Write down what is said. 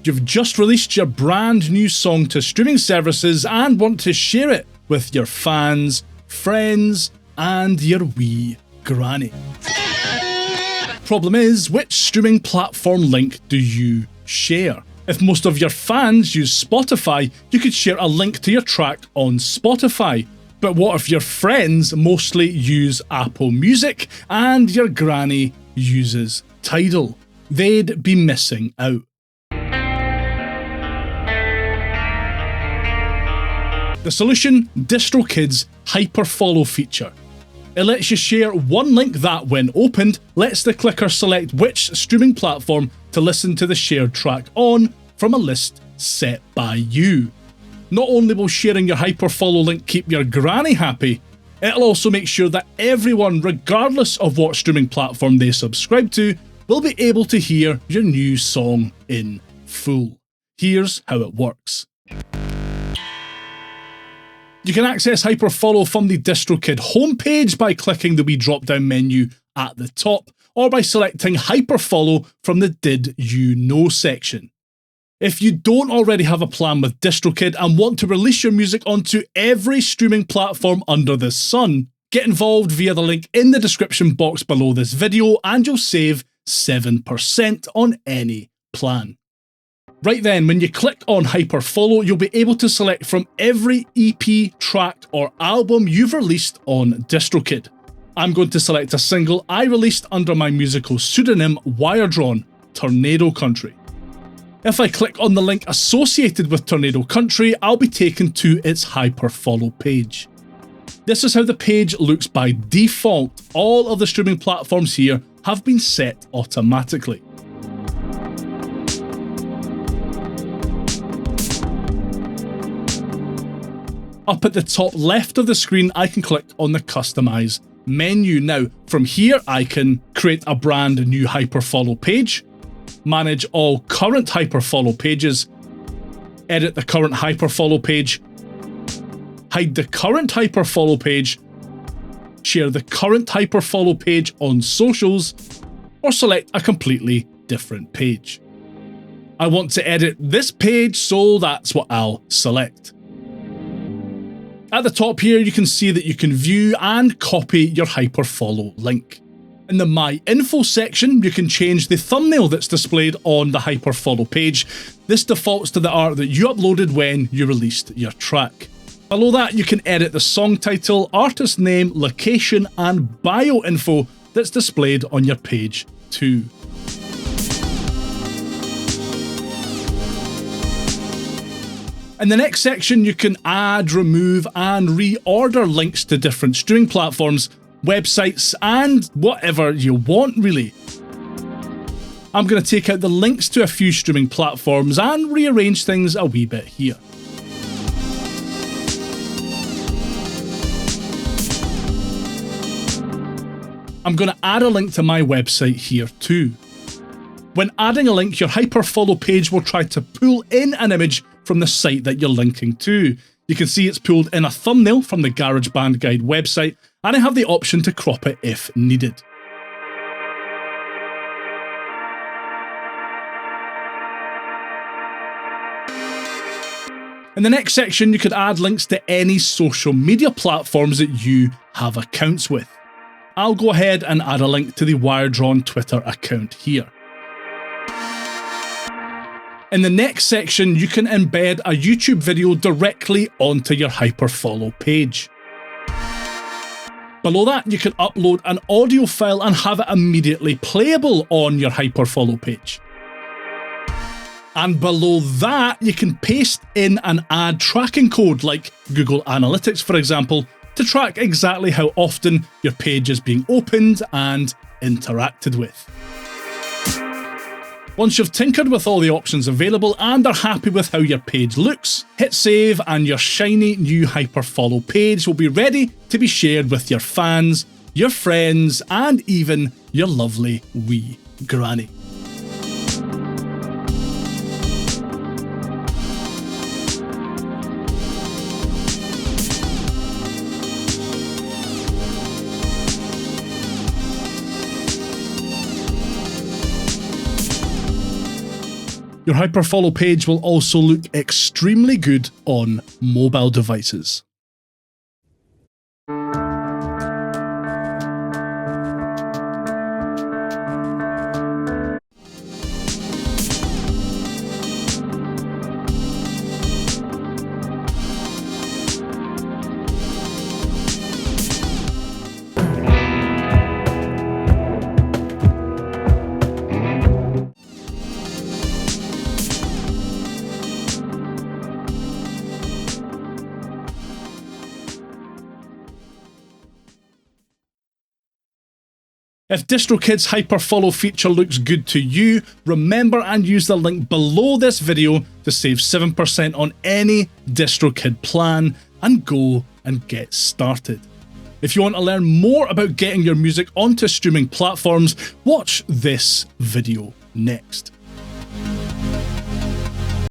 You've just released your brand new song to streaming services and want to share it with your fans, friends, and your wee granny. Problem is, which streaming platform link do you share? If most of your fans use Spotify, you could share a link to your track on Spotify. But what if your friends mostly use Apple Music and your granny uses Tidal? They'd be missing out. The solution? DistroKid's Hyperfollow feature. It lets you share one link that, when opened, lets the clicker select which streaming platform to listen to the shared track on from a list set by you. Not only will sharing your Hyperfollow link keep your granny happy, it'll also make sure that everyone, regardless of what streaming platform they subscribe to, will be able to hear your new song in full. Here's how it works. You can access Hyperfollow from the DistroKid homepage by clicking the wee drop-down menu at the top, or by selecting Hyperfollow from the Did You Know section. If you don't already have a plan with DistroKid and want to release your music onto every streaming platform under the sun, get involved via the link in the description box below this video and you'll save 7% on any plan. Right then, when you click on Hyperfollow, you'll be able to select from every EP, track, or album you've released on DistroKid. I'm going to select a single I released under my musical pseudonym Wiredrawn, Tornado Country. If I click on the link associated with Tornado Country, I'll be taken to its Hyperfollow page. This is how the page looks by default. All of the streaming platforms here have been set automatically. Up at the top left of the screen, I can click on the Customize menu. Now, from here, I can create a brand new Hyperfollow page, manage all current Hyperfollow pages, edit the current Hyperfollow page, hide the current Hyperfollow page, share the current Hyperfollow page on socials, or select a completely different page. I want to edit this page, so that's what I'll select. At the top here, you can see that you can view and copy your Hyperfollow link. In the My Info section, you can change the thumbnail that's displayed on the Hyperfollow page. This defaults to the art that you uploaded when you released your track. Below that, you can edit the song title, artist name, location, and bio info that's displayed on your page too. In the next section, you can add, remove, and reorder links to different streaming platforms, websites, and whatever you want, really. I'm going to take out the links to a few streaming platforms and rearrange things a wee bit here. I'm going to add a link to my website here too. When adding a link, your Hyperfollow page will try to pull in an image from the site that you're linking to. You can see it's pulled in a thumbnail from the GarageBand guide website, and I have the option to crop it if needed. In the next section, you could add links to any social media platforms that you have accounts with. I'll go ahead and add a link to the Wiredrawn Twitter account here. In the next section, you can embed a YouTube video directly onto your Hyperfollow page. Below that, you can upload an audio file and have it immediately playable on your Hyperfollow page. And below that, you can paste in an ad tracking code like Google Analytics, for example, to track exactly how often your page is being opened and interacted with. Once you've tinkered with all the options available and are happy with how your page looks, hit save and your shiny new Hyperfollow page will be ready to be shared with your fans, your friends, and even your lovely wee granny. Your Hyperfollow page will also look extremely good on mobile devices. If DistroKid's Hyperfollow feature looks good to you, remember and use the link below this video to save 7% on any DistroKid plan and go and get started. If you want to learn more about getting your music onto streaming platforms, watch this video next.